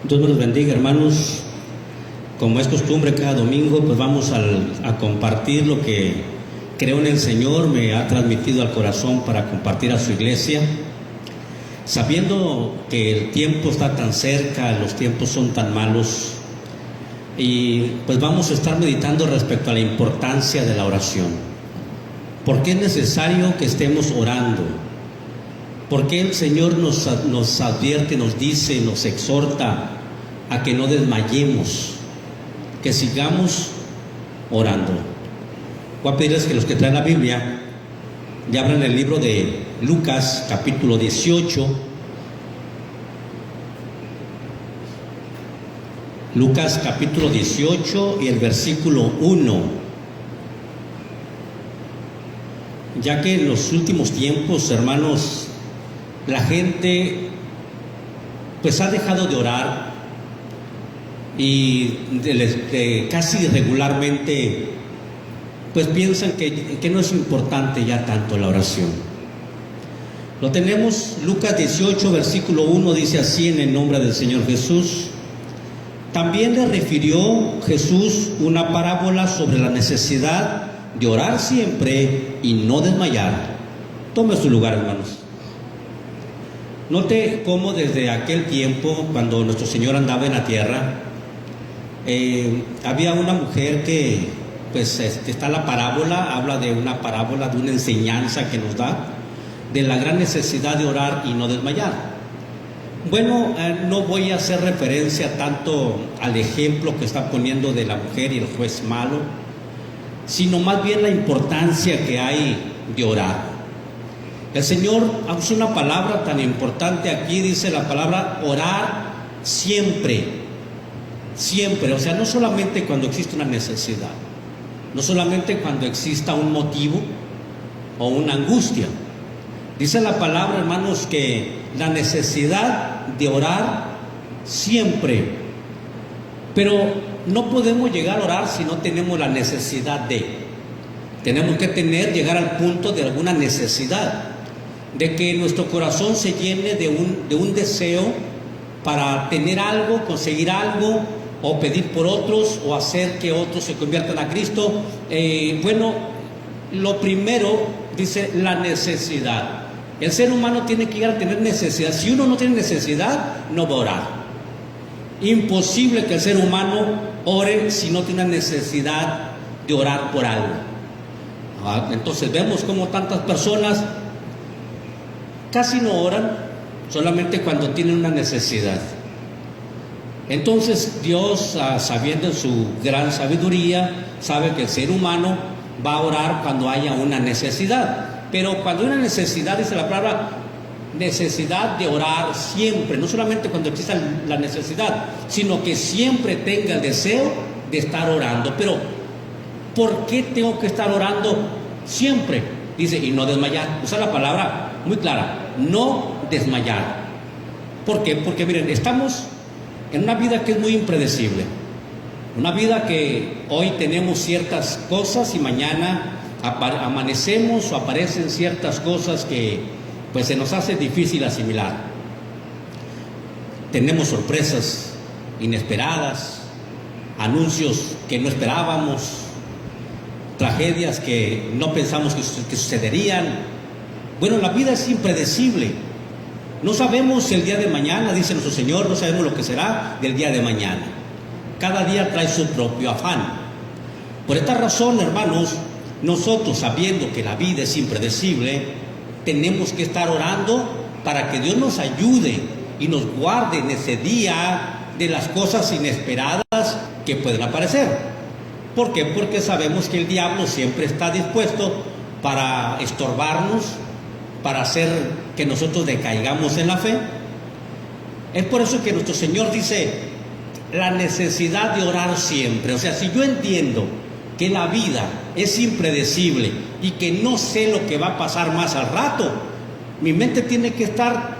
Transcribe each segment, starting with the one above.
Dios nos los bendiga, hermanos. Como es costumbre cada domingo, pues vamos a compartir lo que creo en el Señor me ha transmitido al corazón para compartir a su iglesia, sabiendo que el tiempo está tan cerca, los tiempos son tan malos, y pues vamos a estar meditando respecto a la importancia de la oración. ¿Por qué es necesario que estemos orando? ¿Por qué el Señor nos advierte, nos dice, nos exhorta a que no desmayemos, que sigamos orando? Voy a pedirles que los que traen la Biblia ya abran el libro de Lucas, capítulo 18. Lucas, capítulo 18 y el versículo 1. Ya que en los últimos tiempos, hermanos, la gente pues ha dejado de orar y casi regularmente pues piensan que no es importante ya tanto la oración. Lo tenemos, Lucas 18, versículo 1, dice así: en el nombre del Señor Jesús. También le refirió Jesús una parábola sobre la necesidad de orar siempre y no desmayar. Tome su lugar, hermanos. Note cómo desde aquel tiempo, cuando nuestro Señor andaba en la tierra, había una mujer que, pues, está la parábola, habla de una parábola, de una enseñanza que nos da, de la gran necesidad de orar y no desmayar. Bueno, no voy a hacer referencia tanto al ejemplo que está poniendo de la mujer y el juez malo, sino más bien la importancia que hay de orar. El Señor usa una palabra tan importante aquí, dice la palabra orar siempre, siempre, o sea, no solamente cuando existe una necesidad, no solamente cuando exista un motivo o una angustia. Dice la palabra, hermanos, que la necesidad de orar siempre, pero no podemos llegar a orar si no tenemos la necesidad de. Tenemos que llegar al punto de alguna necesidad, de que nuestro corazón se llene de un deseo para tener algo, conseguir algo, o pedir por otros, o hacer que otros se conviertan a Cristo. Bueno, lo primero, dice, la necesidad. El ser humano tiene que llegar a tener necesidad. Si uno no tiene necesidad, no va a orar. Imposible que el ser humano ore si no tiene necesidad de orar por algo. Entonces vemos como tantas personas casi no oran, solamente cuando tienen una necesidad. Entonces Dios, sabiendo en su gran sabiduría, sabe que el ser humano va a orar cuando haya una necesidad. Pero cuando hay una necesidad, dice la palabra, necesidad de orar siempre, no solamente cuando exista la necesidad, sino que siempre tenga el deseo de estar orando. Pero ¿por qué tengo que estar orando siempre? Dice, y no desmayar. Usa la palabra muy clara, no desmayar. ¿Por qué? Porque miren, estamos en una vida que es muy impredecible, una vida que hoy tenemos ciertas cosas y mañana amanecemos o aparecen ciertas cosas que pues se nos hace difícil asimilar. Tenemos sorpresas inesperadas, anuncios que no esperábamos, tragedias que no pensamos que sucederían. Bueno, la vida es impredecible. No sabemos el día de mañana, dice nuestro Señor, no sabemos lo que será del día de mañana. Cada día trae su propio afán. Por esta razón, hermanos, nosotros, sabiendo que la vida es impredecible, tenemos que estar orando para que Dios nos ayude y nos guarde en ese día de las cosas inesperadas que pueden aparecer. ¿Por qué? Porque sabemos que el diablo siempre está dispuesto para estorbarnos, para hacer que nosotros decaigamos en la fe. Es por eso que nuestro Señor dice la necesidad de orar siempre. O sea, si yo entiendo que la vida es impredecible y que no sé lo que va a pasar más al rato, mi mente tiene que estar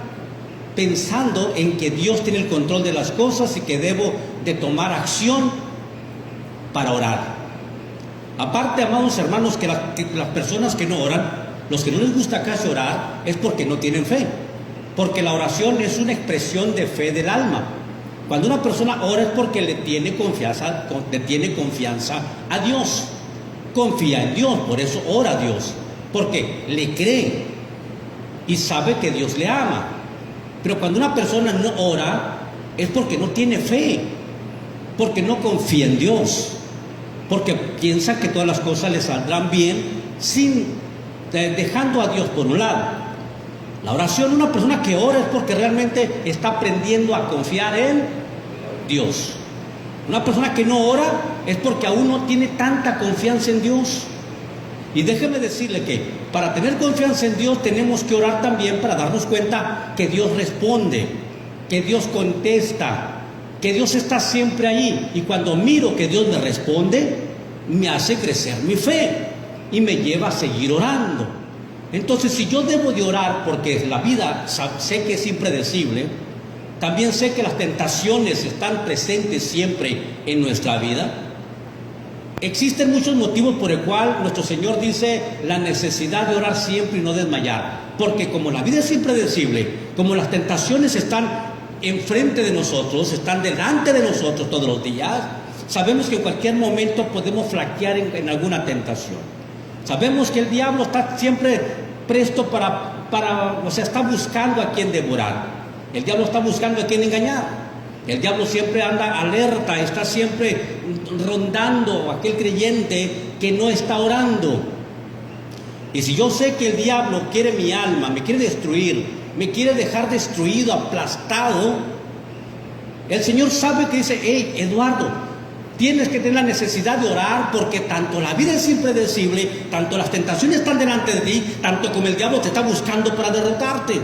pensando en que Dios tiene el control de las cosas y que debo de tomar acción para orar. Aparte, amados hermanos, que las personas que no oran, los que no les gusta casi orar, es porque no tienen fe, porque la oración es una expresión de fe del alma. Cuando una persona ora es porque le tiene confianza a Dios. Confía en Dios, por eso ora a Dios. Porque le cree y sabe que Dios le ama. Pero cuando una persona no ora es porque no tiene fe, porque no confía en Dios, porque piensa que todas las cosas le saldrán bien dejando a Dios por un lado. La oración, una persona que ora es porque realmente está aprendiendo a confiar en Dios. Una persona que no ora es porque aún no tiene tanta confianza en Dios. Y déjeme decirle que para tener confianza en Dios tenemos que orar también para darnos cuenta que Dios responde, que Dios contesta, que Dios está siempre ahí. Y cuando miro que Dios me responde, me hace crecer mi fe y me lleva a seguir orando. Entonces, si yo debo de orar porque la vida sé que es impredecible, también sé que las tentaciones están presentes siempre en nuestra vida. Existen muchos motivos por el cual nuestro Señor dice la necesidad de orar siempre y no desmayar. Porque como la vida es impredecible, como las tentaciones están enfrente de nosotros, están delante de nosotros todos los días, sabemos que en cualquier momento podemos flaquear en alguna tentación. Sabemos que el diablo está siempre presto está buscando a quien devorar. El diablo está buscando a quien engañar. El diablo siempre anda alerta, está siempre rondando a aquel creyente que no está orando. Y si yo sé que el diablo quiere mi alma, me quiere destruir, me quiere dejar destruido, aplastado, el Señor sabe que dice: hey, Eduardo, tienes que tener la necesidad de orar porque tanto la vida es impredecible, tanto las tentaciones están delante de ti, tanto como el diablo te está buscando para derrotarte.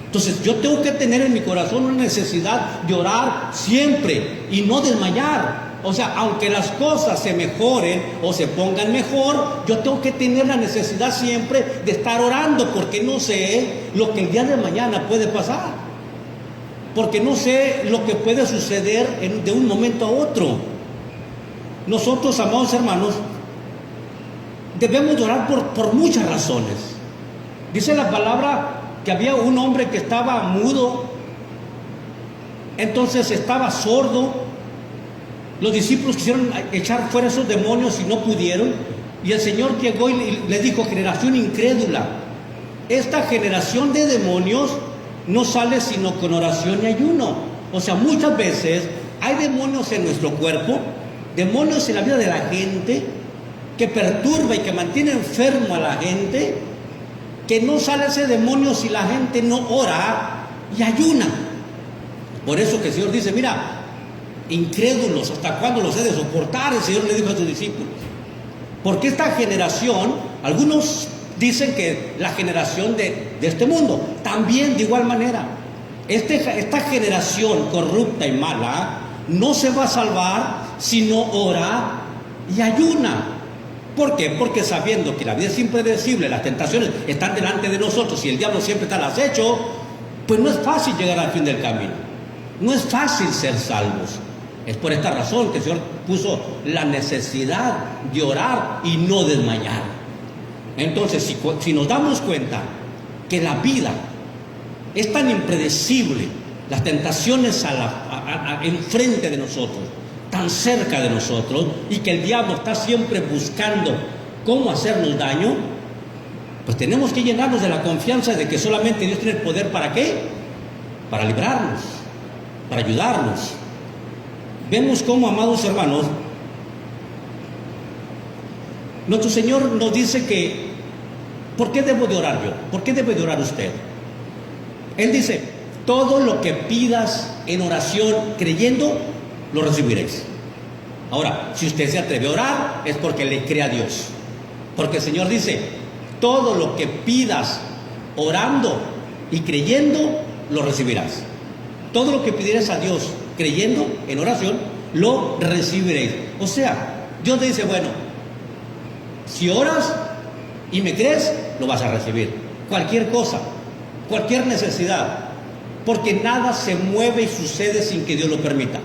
Entonces yo tengo que tener en mi corazón una necesidad de orar siempre y no desmayar. O sea, aunque las cosas se mejoren o se pongan mejor, yo tengo que tener la necesidad siempre de estar orando porque no sé lo que el día de mañana puede pasar. Porque no sé lo que puede suceder de un momento a otro. Nosotros, amados hermanos, debemos orar por muchas razones. Dice la palabra que había un hombre que estaba mudo, entonces estaba sordo. Los discípulos quisieron echar fuera esos demonios y no pudieron. Y el Señor llegó y les dijo: generación incrédula, esta generación de demonios no sale sino con oración y ayuno. O sea, muchas veces hay demonios en nuestro cuerpo, demonios en la vida de la gente, que perturba y que mantiene enfermo a la gente, que no sale ese demonio si la gente no ora y ayuna. Por eso que el Señor dice: mira, incrédulos, ¿hasta cuándo los he de soportar? El Señor le dijo a sus discípulos. Porque esta generación, algunos dicen que la generación de este mundo, también de igual manera, esta generación corrupta y mala no se va a salvar si no ora y ayuna. ¿Por qué? Porque sabiendo que la vida es impredecible, las tentaciones están delante de nosotros y el diablo siempre está al acecho, pues no es fácil llegar al fin del camino, no es fácil ser salvos. Es por esta razón que el Señor puso la necesidad de orar y no desmayar. Entonces, si nos damos cuenta que la vida es tan impredecible, las tentaciones enfrente de nosotros, tan cerca de nosotros, y que el diablo está siempre buscando cómo hacernos daño, pues tenemos que llenarnos de la confianza de que solamente Dios tiene el poder. ¿Para qué? Para librarnos, para ayudarnos. Vemos cómo, amados hermanos, nuestro Señor nos dice que ¿por qué debo de orar yo? ¿Por qué debe de orar usted? Él dice: todo lo que pidas en oración creyendo, lo recibiréis. Ahora, si usted se atreve a orar, es porque le cree a Dios. Porque el Señor dice: todo lo que pidas orando y creyendo, lo recibirás. Todo lo que pidieras a Dios creyendo en oración, lo recibiréis. O sea, Dios te dice: bueno, si oras y me crees, lo vas a recibir. Cualquier cosa, cualquier necesidad, porque nada se mueve y sucede sin que Dios lo permita.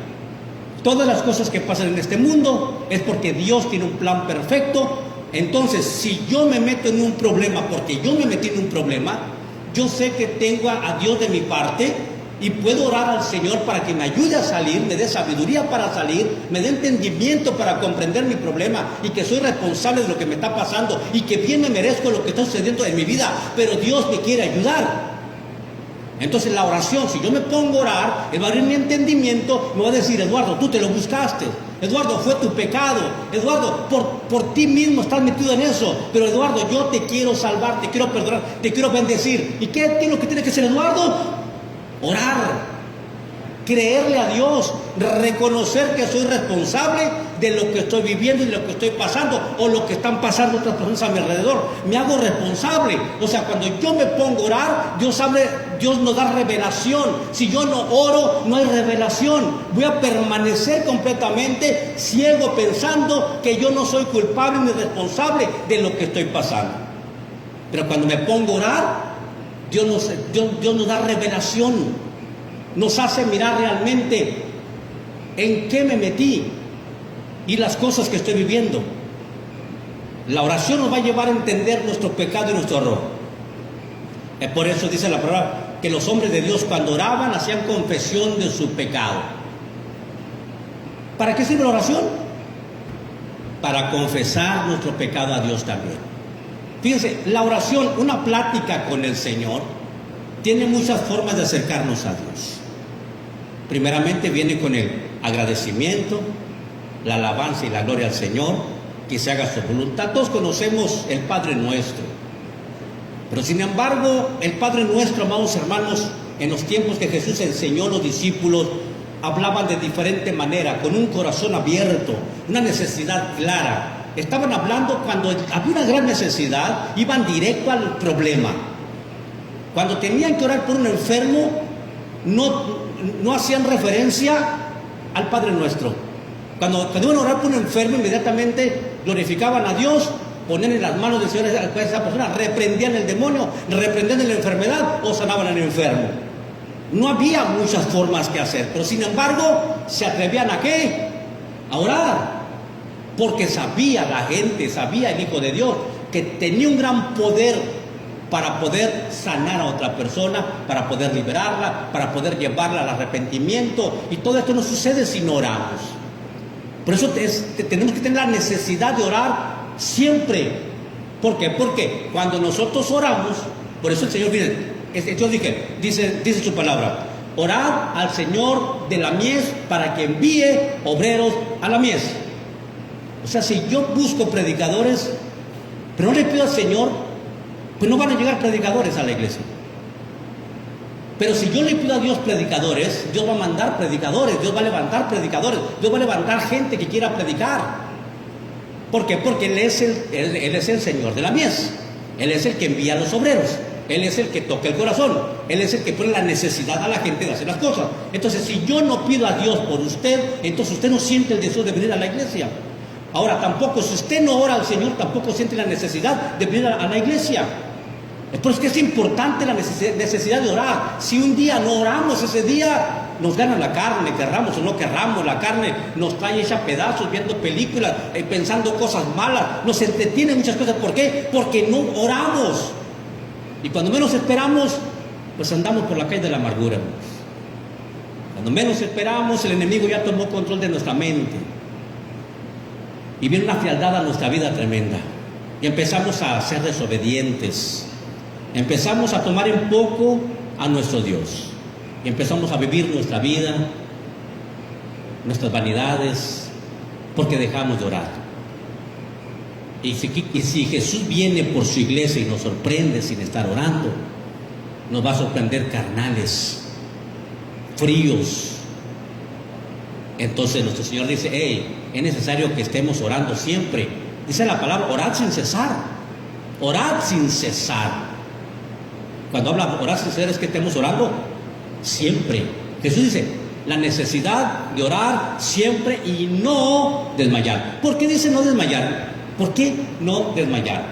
Todas las cosas que pasan en este mundo es porque Dios tiene un plan perfecto. Entonces, si yo me meto en un problema porque yo me metí en un problema, yo sé que tengo a Dios de mi parte Y puedo orar al Señor para que me ayude a salir, me dé sabiduría para salir, me dé entendimiento para comprender mi problema y que soy responsable de lo que me está pasando y que bien me merezco lo que está sucediendo en mi vida, pero Dios me quiere ayudar. Entonces la oración, si yo me pongo a orar, Él va a abrir mi entendimiento, me va a decir: Eduardo, tú te lo buscaste, Eduardo, fue tu pecado, Eduardo, por ti mismo estás metido en eso, pero Eduardo, yo te quiero salvar, te quiero perdonar, te quiero bendecir. ¿Y qué es lo que tiene que hacer Eduardo? Orar, creerle a Dios, reconocer que soy responsable de lo que estoy viviendo y de lo que estoy pasando o lo que están pasando otras personas a mi alrededor. Me hago responsable. O sea, cuando yo me pongo a orar, Dios nos da revelación. Si yo no oro, no hay revelación. Voy a permanecer completamente ciego pensando que yo no soy culpable ni responsable de lo que estoy pasando. Pero cuando me pongo a orar, Dios nos da revelación, nos hace mirar realmente en qué me metí y las cosas que estoy viviendo. La oración nos va a llevar a entender nuestro pecado y nuestro error. Por eso dice la palabra que los hombres de Dios, cuando oraban, hacían confesión de su pecado. ¿Para qué sirve la oración? Para confesar nuestro pecado a Dios también. Fíjense, la oración, una plática con el Señor, tiene muchas formas de acercarnos a Dios. Primeramente viene con el agradecimiento, la alabanza y la gloria al Señor, que se haga su voluntad. Todos conocemos el Padre Nuestro, pero sin embargo, el Padre Nuestro, amados hermanos, en los tiempos que Jesús enseñó a los discípulos, hablaban de diferente manera, con un corazón abierto, una necesidad clara. Estaban hablando cuando había una gran necesidad, iban directo al problema. Cuando tenían que orar por un enfermo, no hacían referencia al Padre Nuestro. Cuando iban a orar por un enfermo, inmediatamente glorificaban a Dios, ponían en las manos del Señor a esa persona, reprendían el demonio, reprendían la enfermedad o sanaban al enfermo. No había muchas formas que hacer, pero sin embargo, se atrevían ¿a qué? A orar. Porque sabía la gente, sabía el Hijo de Dios, que tenía un gran poder para poder sanar a otra persona, para poder liberarla, para poder llevarla al arrepentimiento. Y todo esto no sucede si no oramos. Por eso tenemos que tener la necesidad de orar siempre. ¿Por qué? Porque cuando nosotros oramos, por eso el Señor dice su palabra: orad al Señor de la mies para que envíe obreros a la mies. O sea, si yo busco predicadores, pero no le pido al Señor, pues no van a llegar predicadores a la iglesia. Pero si yo le pido a Dios predicadores, Dios va a mandar predicadores, Dios va a levantar predicadores, Dios va a levantar gente que quiera predicar. ¿Por qué? Porque Él es el Señor de la mies. Él es el que envía a los obreros. Él es el que toca el corazón. Él es el que pone la necesidad a la gente de hacer las cosas. Entonces, si yo no pido a Dios por usted, entonces usted no siente el deseo de venir a la iglesia. Ahora, tampoco, si usted no ora al Señor, tampoco siente la necesidad de venir a la iglesia. Es por eso que es importante la necesidad de orar. Si un día no oramos, ese día nos gana la carne, querramos o no querramos. La carne nos trae hecha pedazos, viendo películas, pensando cosas malas. Nos entretiene muchas cosas. ¿Por qué? Porque no oramos. Y cuando menos esperamos, pues andamos por la calle de la amargura. Cuando menos esperamos, el enemigo ya tomó control de nuestra mente. Y viene una frialdad a nuestra vida tremenda. Y empezamos a ser desobedientes. Empezamos a tomar en poco a nuestro Dios. Y empezamos a vivir nuestra vida, nuestras vanidades, porque dejamos de orar. Y si Jesús viene por su iglesia y nos sorprende sin estar orando, nos va a sorprender carnales, fríos. Entonces nuestro Señor dice: hey, es necesario que estemos orando siempre. Dice la palabra: orad sin cesar. Orad sin cesar. Cuando habla orar sin cesar es que estemos orando siempre. Jesús dice: la necesidad de orar siempre y no desmayar. ¿Por qué dice no desmayar? ¿Por qué no desmayar?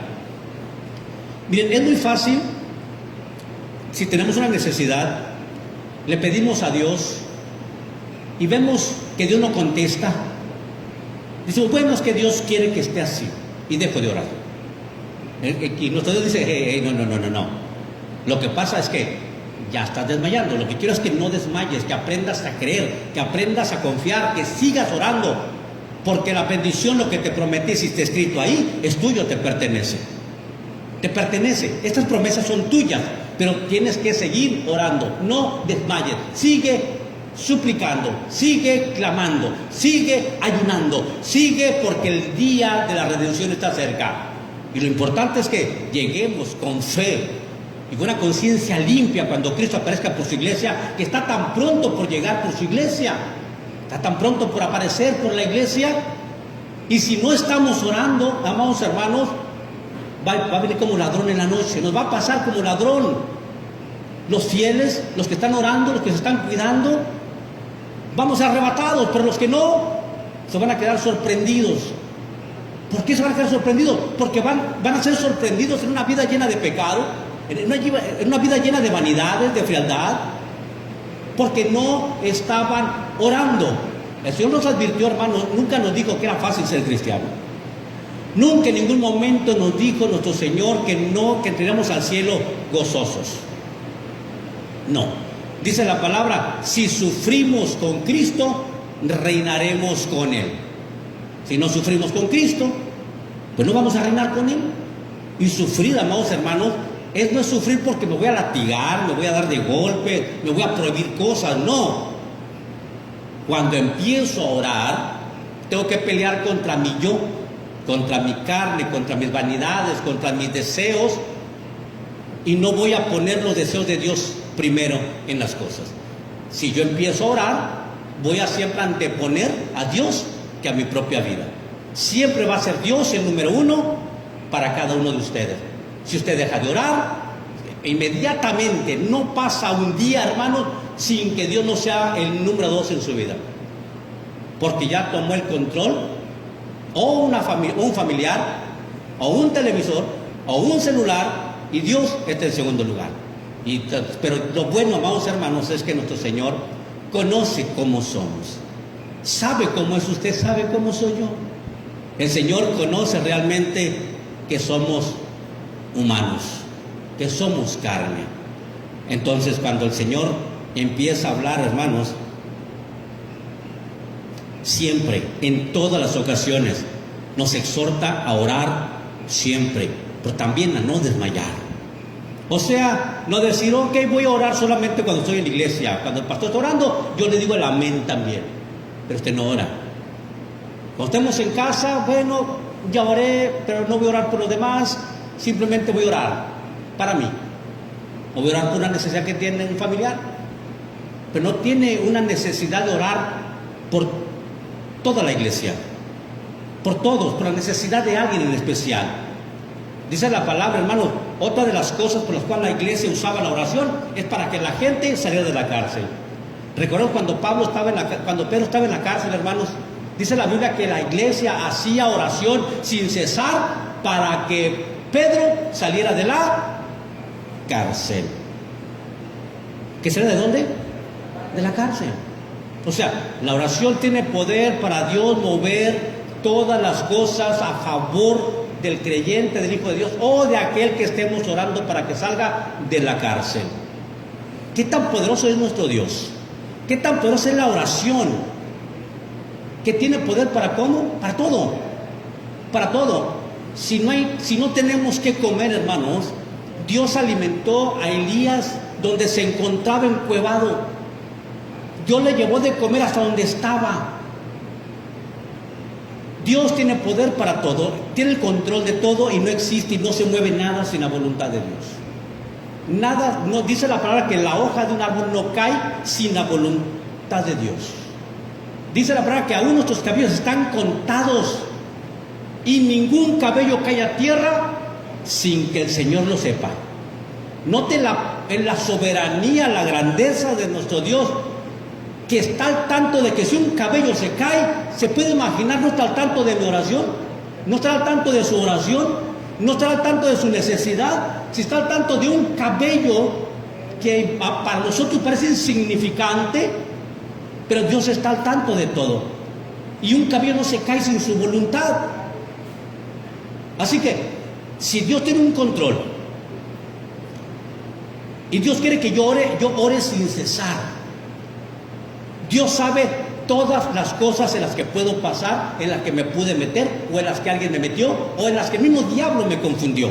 Miren, es muy fácil. Si tenemos una necesidad, le pedimos a Dios y vemos que Dios no contesta. Decimos: bueno, es que Dios quiere que esté así, y dejo de orar. Y nuestro Dios dice: no. Lo que pasa es que ya estás desmayando. Lo que quiero es que no desmayes, que aprendas a creer, que aprendas a confiar, que sigas orando, porque la bendición, lo que te prometí, si está escrito ahí, es tuyo, te pertenece. Te pertenece. Estas promesas son tuyas, pero tienes que seguir orando. No desmayes. Sigue suplicando, sigue clamando, sigue ayunando, sigue, porque el día de la redención está cerca. Y lo importante es que lleguemos con fe y con una conciencia limpia cuando Cristo aparezca por su iglesia, que está tan pronto por llegar por su iglesia, está tan pronto por aparecer por la iglesia. Y si no estamos orando, amados hermanos, va a venir como ladrón en la noche, nos va a pasar como ladrón. Los fieles, los que están orando, los que se están cuidando, vamos arrebatados, pero los que no, se van a quedar sorprendidos. ¿Por qué se van a quedar sorprendidos? Porque van a ser sorprendidos en una vida llena de pecado, en una vida llena de vanidades, de frialdad, porque no estaban orando. El Señor nos advirtió, hermanos, nunca nos dijo que era fácil ser cristiano. Nunca en ningún momento nos dijo nuestro Señor que entráramos al cielo gozosos. No. Dice la palabra, si sufrimos con Cristo, reinaremos con Él. Si no sufrimos con Cristo, pues no vamos a reinar con Él. Y sufrir, amados hermanos, no es sufrir porque me voy a latigar, me voy a dar de golpe, me voy a prohibir cosas. No. Cuando empiezo a orar, tengo que pelear contra mi yo, contra mi carne, contra mis vanidades, contra mis deseos, y no voy a poner los deseos de Dios primero en las cosas. Si yo empiezo a orar, voy a siempre anteponer a Dios que a mi propia vida. Siempre va a ser Dios el número uno para cada uno de ustedes. Si usted deja de orar, inmediatamente no pasa un día, hermanos, sin que Dios no sea el número 2 en su vida, porque ya tomó el control, o un familiar, o un televisor, o un celular, y Dios está en segundo lugar. Pero lo bueno, amados hermanos, es que nuestro Señor conoce cómo somos, sabe cómo es usted, sabe cómo soy yo. El Señor conoce realmente que somos humanos, que somos carne. Entonces, cuando el Señor empieza a hablar, hermanos, siempre, en todas las ocasiones, nos exhorta a orar siempre, pero también a no desmayar. O sea, no decir, ok, voy a orar solamente cuando estoy en la iglesia. Cuando el pastor está orando, yo le digo el amén también. Pero usted no ora. Cuando estemos en casa, bueno, ya oré, pero no voy a orar por los demás. Simplemente voy a orar para mí. O voy a orar por una necesidad que tiene un familiar. Pero no tiene una necesidad de orar por toda la iglesia. Por todos, por la necesidad de alguien en especial. Dice la palabra, hermanos, otra de las cosas por las cuales la iglesia usaba la oración es para que la gente saliera de la cárcel. Recuerdo cuando Pedro estaba en la cárcel, hermanos, dice la Biblia que la iglesia hacía oración sin cesar para que Pedro saliera de la cárcel. ¿Que saliera de dónde? De la cárcel. O sea, la oración tiene poder para Dios mover todas las cosas a favor del creyente, del Hijo de Dios, o de aquel que estemos orando para que salga de la cárcel. ¿Qué tan poderoso es nuestro Dios? ¿Qué tan poderosa es la oración? ¿Que tiene poder para cómo? Para todo. Para todo. Si no tenemos que comer, hermanos, Dios alimentó a Elías donde se encontraba encuevado. Dios le llevó de comer hasta donde estaba. Dios tiene poder para todo, tiene el control de todo y no existe y no se mueve nada sin la voluntad de Dios. Nada, no dice la palabra que la hoja de un árbol no cae sin la voluntad de Dios. Dice la palabra que aún nuestros cabellos están contados y ningún cabello cae a tierra sin que el Señor lo sepa. Note en la soberanía, la grandeza de nuestro Dios, que está al tanto de que si un cabello se cae, se puede imaginar, no está al tanto de mi oración, no está al tanto de su oración, no está al tanto de su necesidad. Si está al tanto de un cabello que para nosotros parece insignificante, pero Dios está al tanto de todo. Y un cabello no se cae sin su voluntad. Así que, si Dios tiene un control Y Dios quiere que yo ore sin cesar. Dios sabe todas las cosas en las que puedo pasar, en las que me pude meter, o en las que alguien me metió, o en las que el mismo diablo me confundió.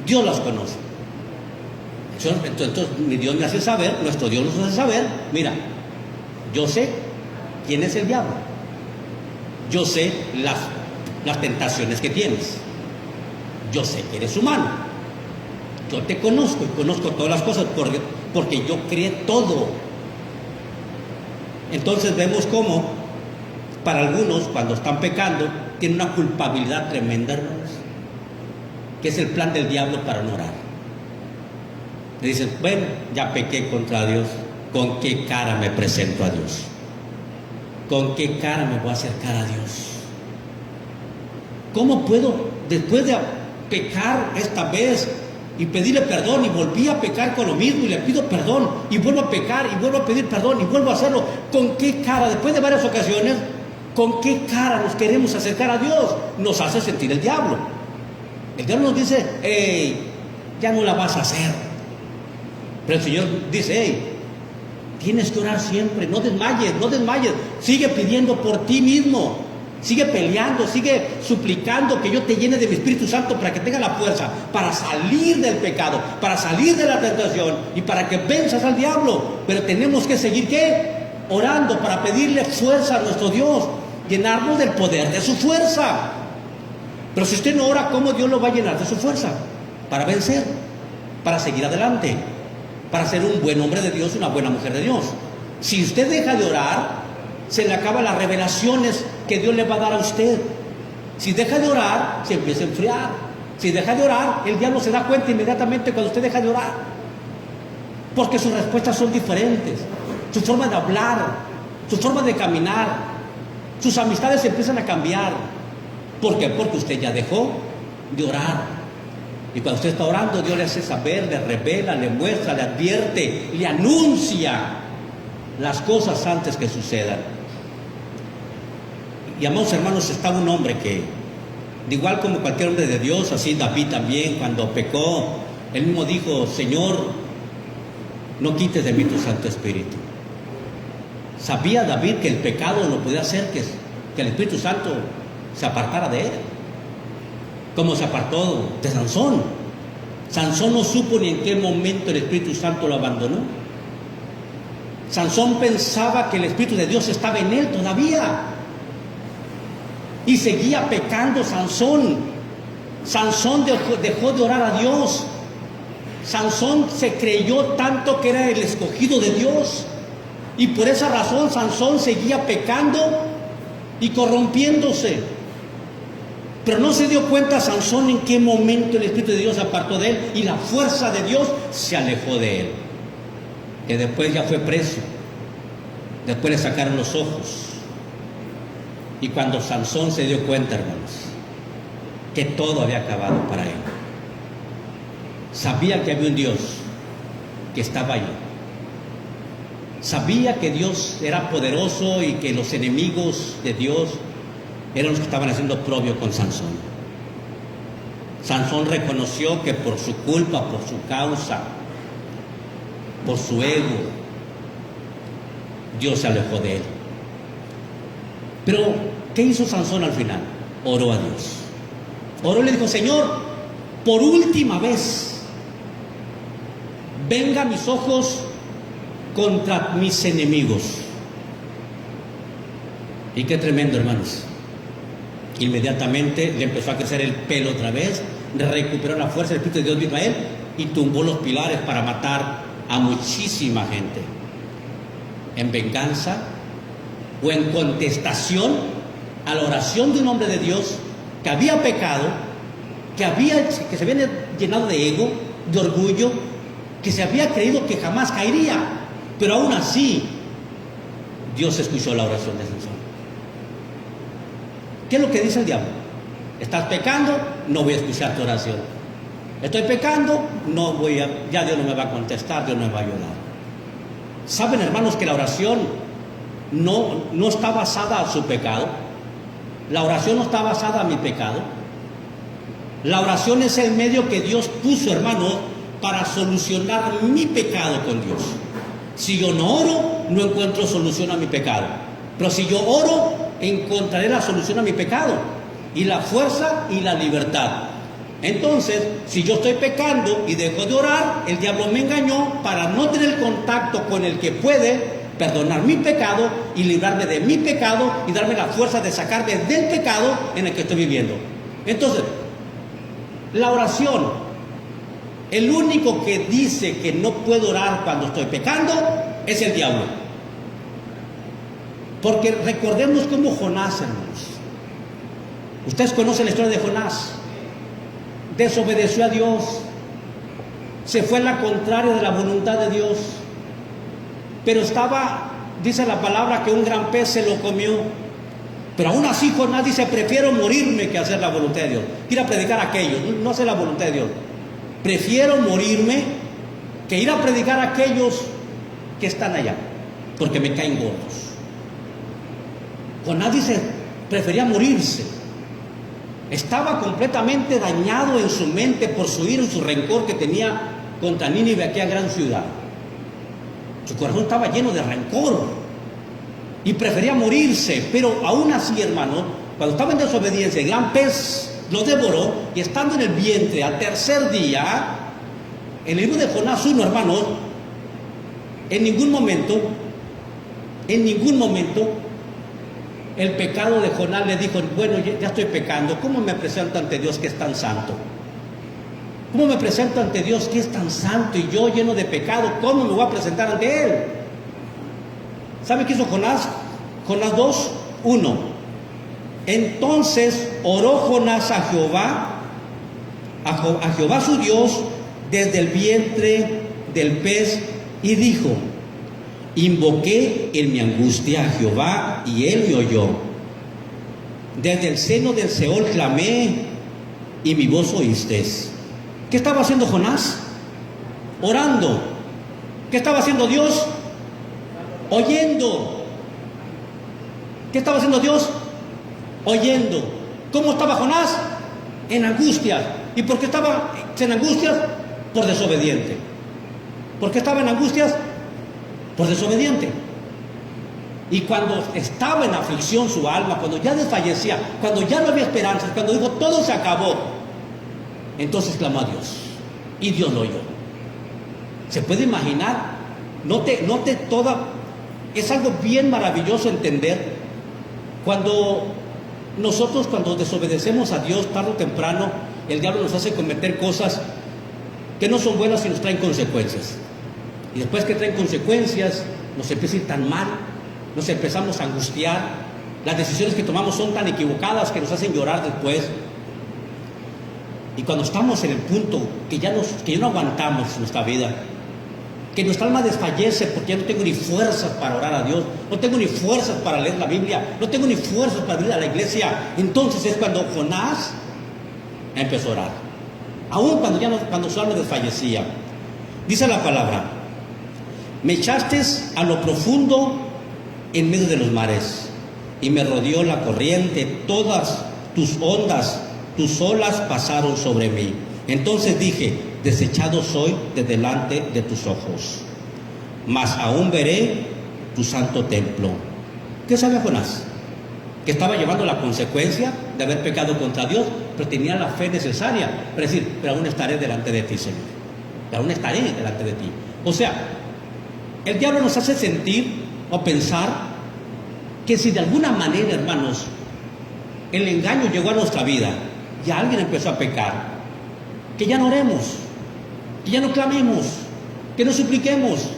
Dios las conoce. Entonces mi Dios me hace saber, nuestro Dios nos hace saber, mira, yo sé quién es el diablo. Yo sé las tentaciones que tienes. Yo sé que eres humano. Yo te conozco y conozco todas las cosas porque yo creé todo. Entonces vemos cómo para algunos cuando están pecando tienen una culpabilidad tremenda, hermanos, que es el plan del diablo para no orar. Le dicen, bueno, ya pequé contra Dios, ¿con qué cara me presento a Dios? ¿Con qué cara me voy a acercar a Dios? ¿Cómo puedo, después de pecar esta vez y pedirle perdón, y volví a pecar con lo mismo y le pido perdón y vuelvo a pecar y vuelvo a pedir perdón y vuelvo a hacerlo? ¿Con qué cara, después de varias ocasiones, con qué cara nos queremos acercar a Dios? Nos hace sentir el diablo. El diablo nos dice, hey, ya no la vas a hacer. Pero el Señor dice, hey, tienes que orar siempre, no desmayes, sigue pidiendo por ti mismo, sigue peleando, sigue suplicando que yo te llene de mi Espíritu Santo para que tenga la fuerza para salir del pecado, para salir de la tentación y para que venzas al diablo. Pero tenemos que seguir, ¿qué? Orando para pedirle fuerza a nuestro Dios, llenarnos del poder de su fuerza. Pero si usted no ora, ¿cómo Dios lo va a llenar de su fuerza? Para vencer, para seguir adelante, para ser un buen hombre de Dios, una buena mujer de Dios. Si usted deja de orar, se le acaban las revelaciones que Dios le va a dar a usted. Si deja de orar, se empieza a enfriar. Si deja de orar, el diablo se da cuenta inmediatamente cuando usted deja de orar, porque sus respuestas son diferentes, su forma de hablar, su forma de caminar, sus amistades empiezan a cambiar. ¿Por qué? Porque usted ya dejó de orar. Y cuando usted está orando, Dios le hace saber, le revela, le muestra, le advierte, le anuncia las cosas antes que sucedan. Y amados hermanos, estaba un hombre que, de igual como cualquier hombre de Dios, así David también, cuando pecó, él mismo dijo, Señor, no quites de mí tu Santo Espíritu. Sabía David que el pecado no podía hacer que el Espíritu Santo se apartara de él, como se apartó de Sansón. Sansón no supo ni en qué momento el Espíritu Santo lo abandonó. Sansón pensaba que el Espíritu de Dios estaba en él todavía y seguía pecando. Sansón dejó de orar a Dios. Sansón se creyó tanto que era el escogido de Dios, y por esa razón Sansón seguía pecando y corrompiéndose. Pero no se dio cuenta Sansón en qué momento el Espíritu de Dios se apartó de él y la fuerza de Dios se alejó de él. Que después ya fue preso, después le sacaron los ojos. Y cuando Sansón se dio cuenta, hermanos, que todo había acabado para él, sabía que había un Dios que estaba allí, sabía que Dios era poderoso y que los enemigos de Dios eran los que estaban haciendo propio con Sansón. Sansón reconoció que por su culpa, por su causa, por su ego, Dios se alejó de él. Pero, ¿qué hizo Sansón al final? Oró a Dios. Oró y le dijo, Señor, por última vez, venga a mis ojos contra mis enemigos. Y qué tremendo, hermanos. Inmediatamente le empezó a crecer el pelo otra vez, recuperó la fuerza del Espíritu de Dios de Israel y tumbó los pilares para matar a muchísima gente. En venganza o en contestación a la oración de un hombre de Dios que había pecado, que se había llenado de ego, de orgullo, que se había creído que jamás caería. Pero aún así, Dios escuchó la oración de Sansón. ¿Qué es lo que dice el diablo? Estás pecando, no voy a escuchar tu oración. Estoy pecando, ya Dios no me va a contestar, Dios no me va a ayudar. ¿Saben, hermanos, que la oración no está basada en su pecado? La oración no está basada en mi pecado. La oración es el medio que Dios puso, hermanos, para solucionar mi pecado con Dios. Si yo no oro, no encuentro solución a mi pecado. Pero si yo oro, encontraré la solución a mi pecado, y la fuerza y la libertad. Entonces, si yo estoy pecando y dejo de orar, el diablo me engañó para no tener contacto con el que puede perdonar mi pecado y librarme de mi pecado y darme la fuerza de sacarme del pecado en el que estoy viviendo. Entonces, la oración, el único que dice que no puedo orar cuando estoy pecando es el diablo. Porque recordemos cómo Jonás, hermanos. Ustedes conocen la historia de Jonás. Desobedeció a Dios, se fue a la contraria de la voluntad de Dios, pero dice la palabra que un gran pez se lo comió. Pero aún así Jonás dice: prefiero morirme que hacer la voluntad de Dios, ir a predicar a aquellos, no hacer la voluntad de Dios. Prefiero morirme que ir a predicar a aquellos que están allá, porque me caen gordos. Jonás dice, prefería morirse. Estaba completamente dañado en su mente por su ira y su rencor que tenía contra Nínive, aquella gran ciudad. Su corazón estaba lleno de rencor y prefería morirse. Pero aún así, hermano, cuando estaba en desobediencia, el gran pez lo devoró, y estando en el vientre al tercer día, en el libro de Jonás 1, hermanos, en ningún momento, el pecado de Jonás le dijo: bueno, ya estoy pecando, ¿cómo me presento ante Dios que es tan santo? ¿Cómo me presento ante Dios que es tan santo y yo lleno de pecado? ¿Cómo me voy a presentar ante Él? ¿Sabe qué hizo Jonás? Jonás 2, 1. Entonces oró Jonás a Jehová su Dios desde el vientre del pez y dijo: invoqué en mi angustia a Jehová y Él me oyó. Desde el seno del Seol clamé y mi voz oíste. ¿Qué estaba haciendo Jonás? Orando. ¿Qué estaba haciendo Dios? Oyendo. ¿Qué estaba haciendo Dios? Oyendo. ¿Cómo estaba Jonás? En angustia. ¿Y por qué estaba en angustias? Por desobediente. ¿Por qué estaba en angustias? Por desobediente. Y cuando estaba en aflicción su alma, cuando ya desfallecía, cuando ya no había esperanzas, cuando dijo todo se acabó, entonces clamó a Dios y Dios lo oyó. ¿Se puede imaginar? Note toda. Es algo bien maravilloso entender cuando desobedecemos a Dios, tarde o temprano el diablo nos hace cometer cosas que no son buenas y nos traen consecuencias. Y después que traen consecuencias, nos empieza a ir tan mal, nos empezamos a angustiar, las decisiones que tomamos son tan equivocadas que nos hacen llorar después. Y cuando estamos en el punto que ya no aguantamos en nuestra vida, que nuestra alma desfallece porque ya no tengo ni fuerzas para orar a Dios, no tengo ni fuerzas para leer la Biblia, no tengo ni fuerzas para ir a la iglesia, entonces es cuando Jonás empezó a orar, aún cuando su alma desfallecía. Dice la palabra: me echaste a lo profundo en medio de los mares, y me rodeó la corriente, todas tus ondas, tus olas pasaron sobre mí. Entonces dije: desechado soy de delante de tus ojos, mas aún veré tu santo templo. ¿Qué sabía Jonás? Que estaba llevando la consecuencia de haber pecado contra Dios, pero tenía la fe necesaria para decir: pero aún estaré delante de ti, Señor, pero aún estaré delante de ti. O sea, el diablo nos hace sentir o pensar que si de alguna manera, hermanos, el engaño llegó a nuestra vida y alguien empezó a pecar, que ya no oremos, que ya no clamemos, que no supliquemos.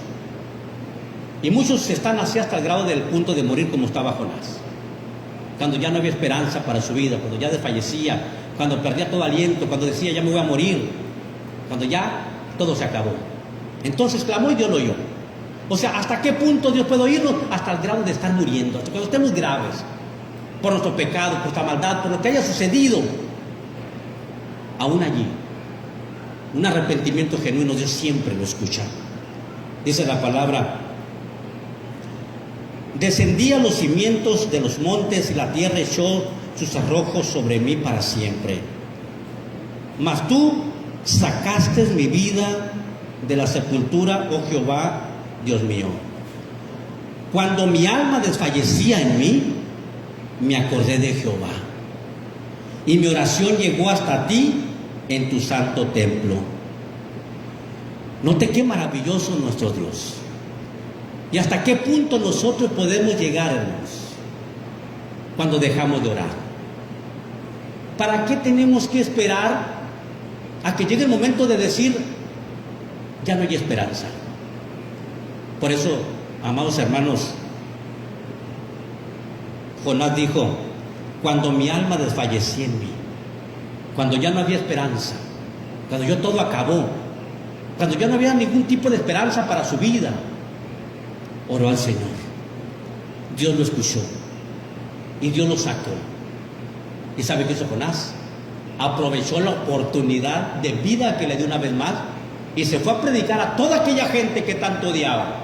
Y muchos están así hasta el grado del punto de morir como estaba Jonás, cuando ya no había esperanza para su vida, cuando ya desfallecía, cuando perdía todo aliento, cuando decía: ya me voy a morir, cuando ya todo se acabó. Entonces clamó y Dios lo oyó. O sea, ¿hasta qué punto Dios puede oírnos? Hasta el grado de estar muriendo, hasta cuando estemos graves, por nuestro pecado, por nuestra maldad, por lo que haya sucedido. Aún allí, un arrepentimiento genuino, Dios siempre lo escucha. Dice la palabra: descendí a los cimientos de los montes y la tierra echó sus arrojos sobre mí para siempre. Mas tú sacaste mi vida de la sepultura, oh Jehová, Dios mío. Cuando mi alma desfallecía en mí, me acordé de Jehová, y mi oración llegó hasta ti en tu santo templo. Note qué maravilloso nuestro Dios. Y hasta qué punto nosotros podemos llegar, hermanos, cuando dejamos de orar. ¿Para qué tenemos que esperar a que llegue el momento de decir, ya no hay esperanza? Por eso, amados hermanos, Jonás dijo, cuando mi alma desfallecía en mí, cuando ya no había esperanza, cuando ya todo acabó, cuando ya no había ningún tipo de esperanza para su vida, oró al Señor. Dios lo escuchó y Dios lo sacó. ¿Y sabe qué hizo Jonás? Aprovechó la oportunidad de vida que le dio una vez más y se fue a predicar a toda aquella gente que tanto odiaba.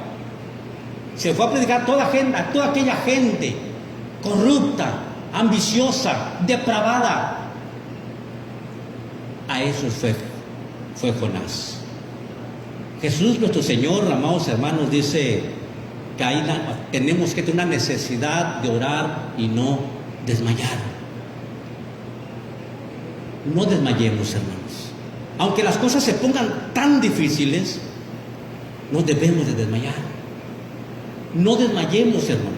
Se fue a predicar a toda aquella gente corrupta, ambiciosa, depravada. A eso fue Jonás. Jesús nuestro Señor, amados hermanos, dice que ahí tenemos que tener una necesidad de orar y no desmayar. No desmayemos, hermanos. Aunque las cosas se pongan tan difíciles, no debemos de desmayar. No desmayemos, hermanos.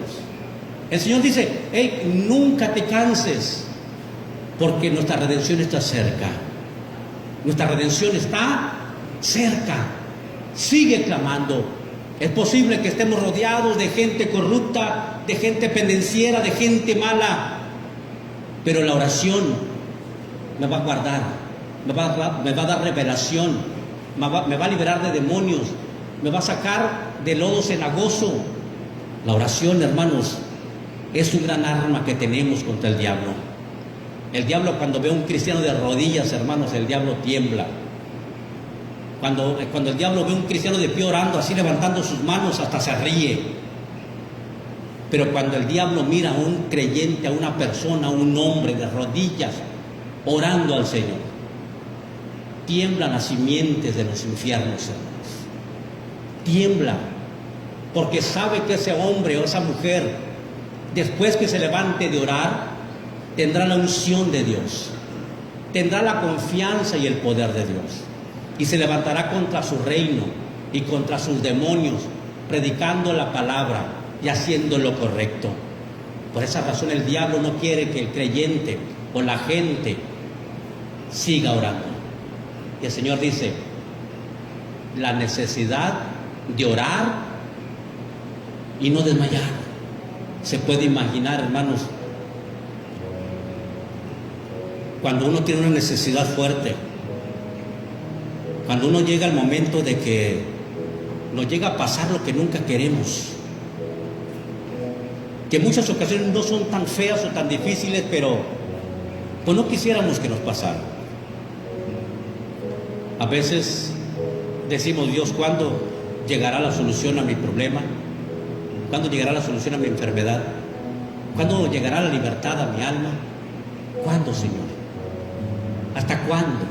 El Señor dice, hey, nunca te canses, porque nuestra redención está cerca. Nuestra redención está cerca. Sigue clamando. Es posible que estemos rodeados de gente corrupta, de gente pendenciera, de gente mala, pero la oración me va a guardar, me va a dar revelación, me va a liberar de demonios, me va a sacar de lodo cenagoso. La oración, hermanos, es un gran arma que tenemos contra el diablo. El diablo, cuando ve a un cristiano de rodillas, hermanos, el diablo tiembla. Cuando el diablo ve a un cristiano de pie orando, así levantando sus manos, hasta se ríe. Pero cuando el diablo mira a un creyente, a una persona, a un hombre de rodillas, orando al Señor, tiemblan las simientes de los infiernos, hermanos. Tiembla, porque sabe que ese hombre o esa mujer, después que se levante de orar, tendrá la unción de Dios, tendrá la confianza y el poder de Dios, y se levantará contra su reino y contra sus demonios, predicando la palabra y haciendo lo correcto. Por esa razón el diablo no quiere que el creyente o la gente siga orando. Y el Señor dice, la necesidad de orar y no desmayar. Se puede imaginar, hermanos, cuando uno tiene una necesidad fuerte, cuando uno llega al momento de que nos llega a pasar lo que nunca queremos, que en muchas ocasiones no son tan feas o tan difíciles, pero pues no quisiéramos que nos pasara. A veces decimos, Dios, ¿cuándo llegará la solución a mi problema? ¿Cuándo llegará la solución a mi enfermedad? ¿Cuándo llegará la libertad a mi alma? ¿Cuándo, Señor? ¿Hasta cuándo?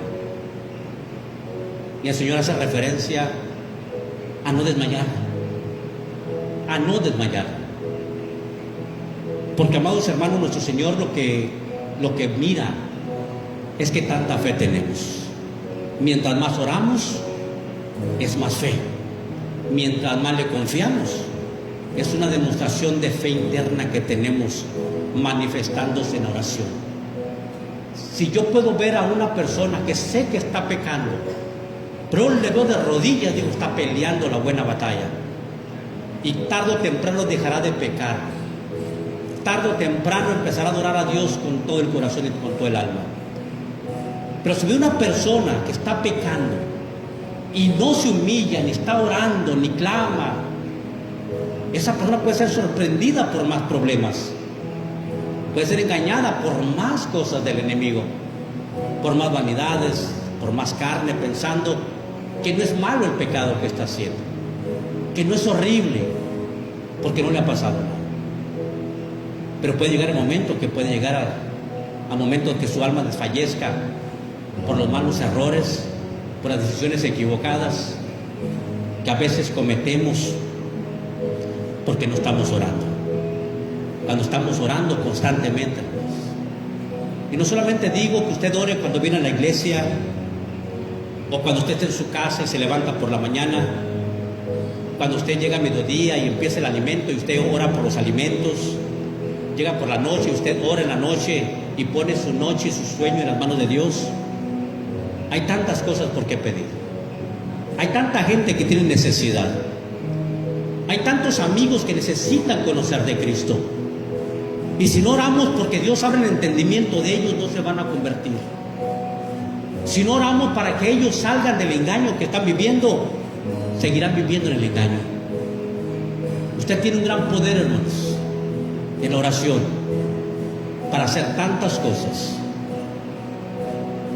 Y el Señor hace referencia a no desmayar. A no desmayar. Porque, amados hermanos, nuestro Señor lo que mira es que tanta fe tenemos. Mientras más oramos, es más fe. Mientras más le confiamos, es una demostración de fe interna que tenemos manifestándose en oración. Si yo puedo ver a una persona que sé que está pecando, pero le veo de rodillas, digo, está peleando la buena batalla, y tarde o temprano dejará de pecar, tarde o temprano empezará a adorar a Dios con todo el corazón y con todo el alma. Pero si ve una persona que está pecando y no se humilla, ni está orando, ni clama, esa persona puede ser sorprendida por más problemas, puede ser engañada por más cosas del enemigo, por más vanidades, por más carne, pensando que no es malo el pecado que está haciendo, que no es horrible, porque no le ha pasado nada. Pero puede llegar el momento que puede llegar a momentos que su alma desfallezca por los malos errores, por las decisiones equivocadas, que a veces cometemos porque no estamos orando. Cuando estamos orando constantemente. Y no solamente digo que usted ore cuando viene a la iglesia o cuando usted está en su casa y se levanta por la mañana, cuando usted llega a mediodía y empieza el alimento y usted ora por los alimentos, llega por la noche y usted ora en la noche y pone su noche y su sueño en las manos de Dios. Hay tantas cosas por qué pedir. Hay tanta gente que tiene necesidad. Hay tantos amigos que necesitan conocer de Cristo. Y si no oramos porque Dios abre el entendimiento de ellos, no se van a convertir. Si no oramos para que ellos salgan del engaño que están viviendo, seguirán viviendo en el engaño. Usted tiene un gran poder, hermanos, en la oración, para hacer tantas cosas,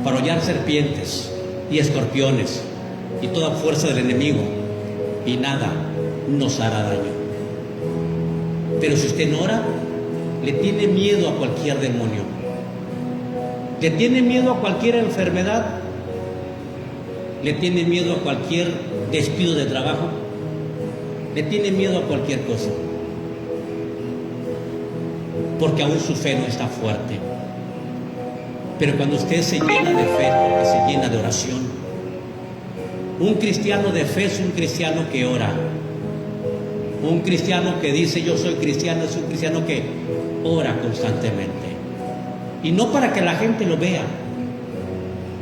para hollar serpientes y escorpiones y toda fuerza del enemigo, y nada nos hará daño. Pero si usted no ora, le tiene miedo a cualquier demonio, le tiene miedo a cualquier enfermedad, le tiene miedo a cualquier despido de trabajo, le tiene miedo a cualquier cosa, porque aún su fe no está fuerte. Pero cuando usted se llena de fe, porque se llena de oración, un cristiano de fe es un cristiano que ora. Un cristiano que dice yo soy cristiano es un cristiano que ora constantemente. Y no para que la gente lo vea.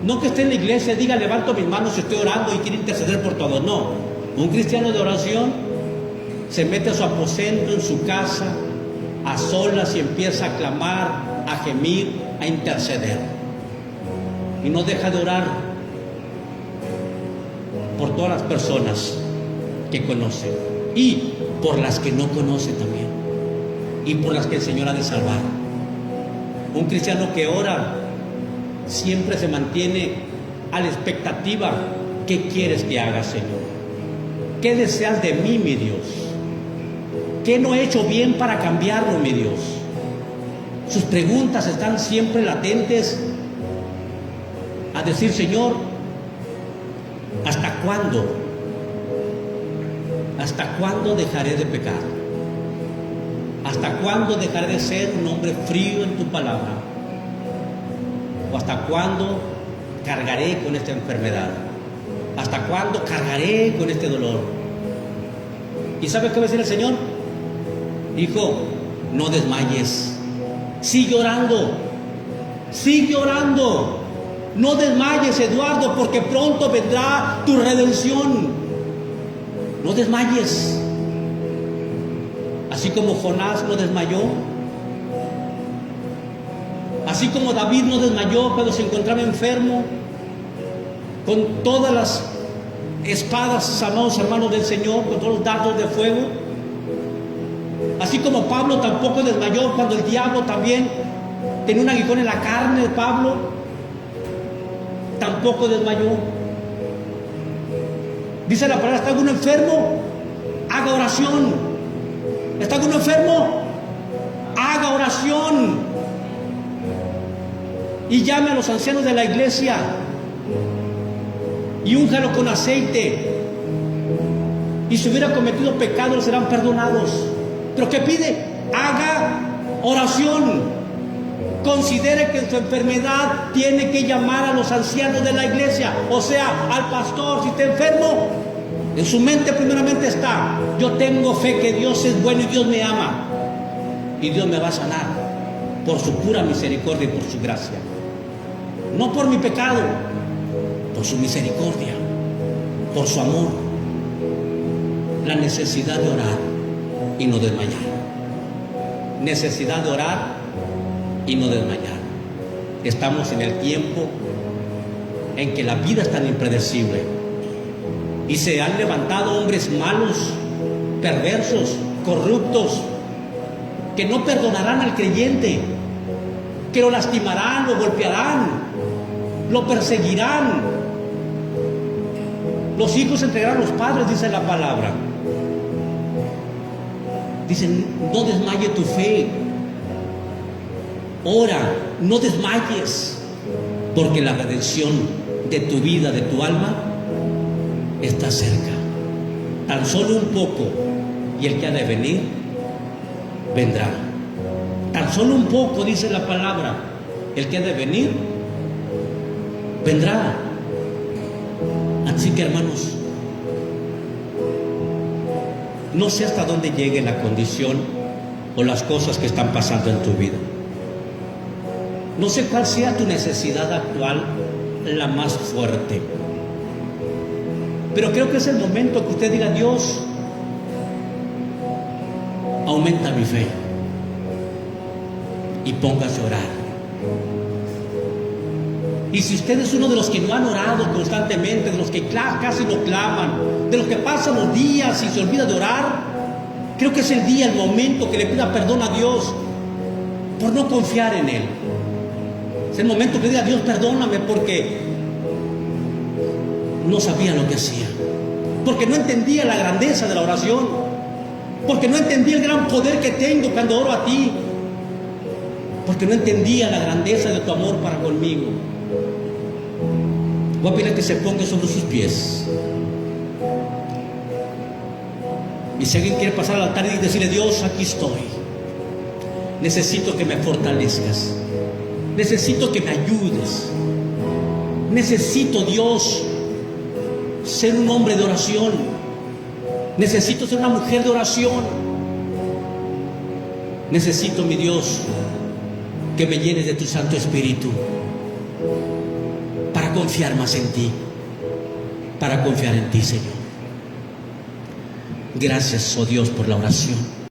No que esté en la iglesia y diga levanto mis manos y estoy orando y quiero interceder por todos. No. Un cristiano de oración se mete a su aposento, en su casa, a solas, y empieza a clamar, a gemir, a interceder. Y no deja de orar por todas las personas que conocen y por las que no conoce también, y por las que el Señor ha de salvar. Un cristiano que ora siempre se mantiene a la expectativa. ¿Qué quieres que haga, Señor? ¿Qué deseas de mí, mi Dios? ¿Qué no he hecho bien para cambiarlo, mi Dios? Sus preguntas están siempre latentes a decir: Señor, ¿hasta cuándo? ¿Hasta cuándo dejaré de pecar? ¿Hasta cuándo dejaré de ser un hombre frío en tu palabra? ¿O hasta cuándo cargaré con esta enfermedad? ¿Hasta cuándo cargaré con este dolor? ¿Y sabe qué va a decir el Señor? Hijo, no desmayes. Sigue orando. Sigue orando. No desmayes, Eduardo, porque pronto vendrá tu redención. No desmayes. Así como Jonás no desmayó, así como David no desmayó cuando se encontraba enfermo, con todas las espadas, amados hermanos del Señor, con todos los dardos de fuego. Así como Pablo tampoco desmayó cuando el diablo también tenía un aguijón en la carne de Pablo, tampoco desmayó. Dice la palabra: ¿está alguno enfermo? Haga oración. ¿Está alguno enfermo? Haga oración. Y llame a los ancianos de la iglesia y úngalo con aceite. Y si hubiera cometido pecados, serán perdonados. ¿Pero qué pide? Haga oración. Considere que en su enfermedad tiene que llamar a los ancianos de la iglesia, o sea, al pastor. Si está enfermo, en su mente primeramente está: yo tengo fe que Dios es bueno y Dios me ama, y Dios me va a sanar por su pura misericordia y por su gracia. No por mi pecado, por su misericordia, por su amor. La necesidad de orar y no desmayar. Necesidad de orar y no desmayar. Estamos en el tiempo en que la vida es tan impredecible y se han levantado hombres malos, perversos, corruptos, que no perdonarán al creyente, que lo lastimarán, lo golpearán, lo perseguirán. Los hijos entregarán a los padres, dice la palabra. Dicen: no desmaye tu fe. Ora, no desmayes, porque la redención de tu vida, de tu alma, está cerca. tan solo un poco, y el que ha de venir, vendrá. Tan solo un poco, dice la palabra, el que ha de venir, vendrá. Así que, hermanos, no sé hasta dónde llegue la condición o las cosas que están pasando en tu vida. No sé cuál sea tu necesidad actual, la más fuerte. Pero creo que es el momento que usted diga: Dios, aumenta mi fe, y póngase a orar. Y si usted es uno de los que no han orado constantemente, de los que casi no claman, de los que pasan los días y se olvida de orar, creo que es el día, el momento que le pida perdón a Dios por no confiar en Él. Es el momento que diga: Dios, perdóname porque no sabía lo que hacía, porque no entendía la grandeza de la oración, porque no entendía el gran poder que tengo cuando oro a ti, porque no entendía la grandeza de tu amor para conmigo. Voy a pedirle que se ponga sobre sus pies. Y si alguien quiere pasar al altar y decirle: Dios, aquí estoy, necesito que me fortalezcas, necesito que me ayudes, necesito, Dios, ser un hombre de oración, necesito ser una mujer de oración, necesito, mi Dios, que me llenes de tu Santo Espíritu para confiar más en ti, para confiar en ti, Señor. Gracias, oh Dios, por la oración.